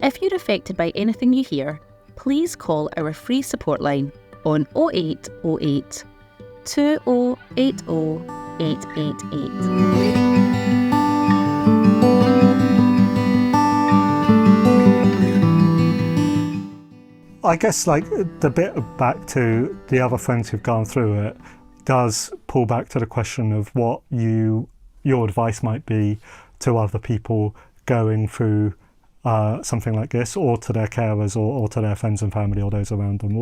If you're affected by anything you hear, please call our free support line on 0808 2080 888. I guess like the bit back to the other friends who've gone through it does pull back to the question of what your advice might be to other people going through something like this, or to their carers, or to their friends and family, or those around them.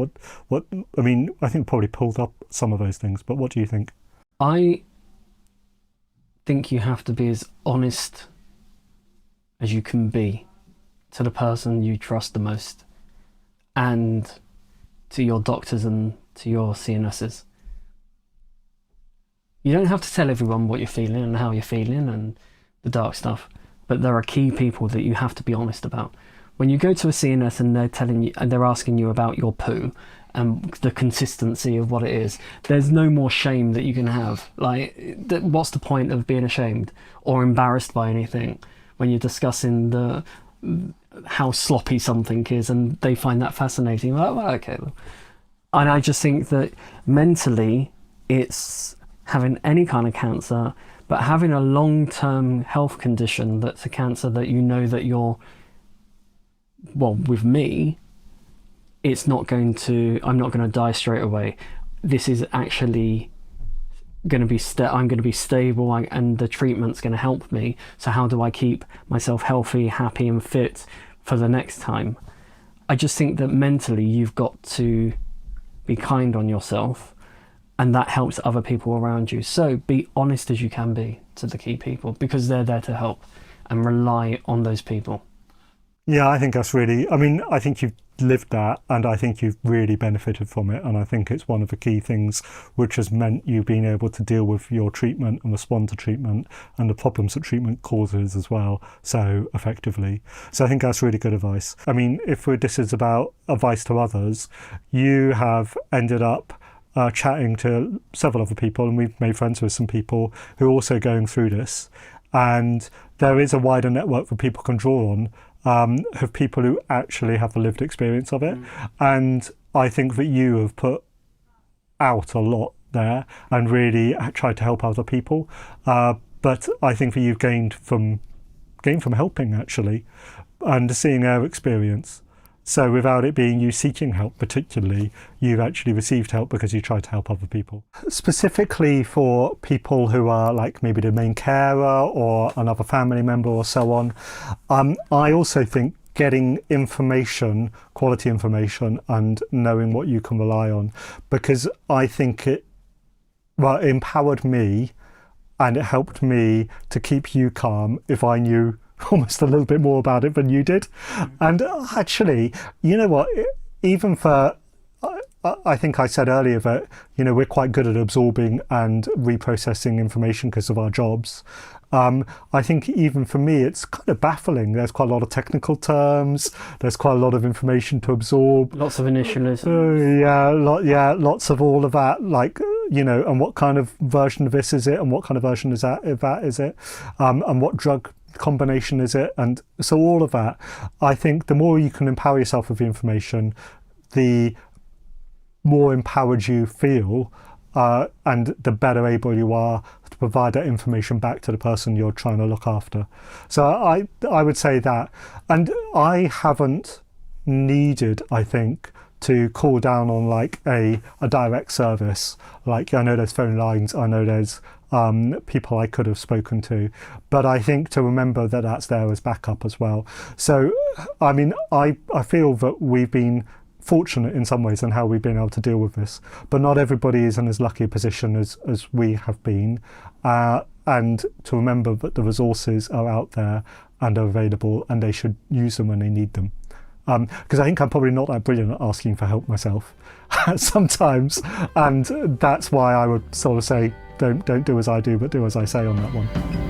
What I mean, I think probably pulled up some of those things, but what do you think? I think you have to be as honest as you can be to the person you trust the most, and to your doctors and to your CNSs. You don't have to tell everyone what you're feeling and how you're feeling and the dark stuff, but there are key people that you have to be honest about. When you go to a CNS and they're telling you and they're asking you about your poo and the consistency of what it is, there's no more shame that you can have. Like, what's the point of being ashamed or embarrassed by anything when you're discussing how sloppy something is, and they find that fascinating? Like, well, okay. And I just think that mentally, it's having any kind of cancer, but having a long-term health condition that's a cancer that you know that you're, well, with me, it's not going to, I'm not going to die straight away. This is actually going to be, I'm going to be stable, and the treatment's going to help me. So how do I keep myself healthy, happy and fit for the next time? I just think that mentally you've got to be kind on yourself, and that helps other people around you. So be honest as you can be to the key people, because they're there to help, and rely on those people. Yeah, I think that's really, I mean, I think you've lived that, and I think you've really benefited from it, and I think it's one of the key things which has meant you being able to deal with your treatment and respond to treatment and the problems that treatment causes as well so effectively. So I think that's really good advice. I mean, if this is about advice to others, you have ended up chatting to several other people, and we've made friends with some people who are also going through this, and there is a wider network that people can draw on of people who actually have the lived experience of it. And I think that you have put out a lot there and really tried to help other people, but I think that you've gained from helping, actually, and seeing their experience. So without it being you seeking help particularly, you've actually received help because you tried to help other people. Specifically for people who are like maybe the main carer or another family member or so on, I also think getting information, quality information, and knowing what you can rely on, because I think it empowered me, and it helped me to keep you calm if I knew almost a little bit more about it than you did. And actually, you know what, even for, I think I said earlier that, you know, we're quite good at absorbing and reprocessing information because of our jobs. I think even for me, it's kind of baffling. There's quite a lot of technical terms. There's quite a lot of information to absorb. Lots of initialism. Lots of all of that, like, you know, and what kind of version of this is it, and what kind of version is that, if that is it, and what drug combination is it, and so all of that. I think the more you can empower yourself with the information, the more empowered you feel, and the better able you are to provide that information back to the person you're trying to look after. So I would say that. And I haven't needed, I think, to call down on like a direct service. Like, I know there's phone lines, I know there's people I could have spoken to, but I think to remember that that's there as backup as well. So, I mean, I feel that we've been fortunate in some ways in how we've been able to deal with this, but not everybody is in as lucky a position as we have been, and to remember that the resources are out there and are available, and they should use them when they need them. Because I think I'm probably not that brilliant at asking for help myself sometimes, and that's why I would sort of say don't do as I do, but do as I say on that one.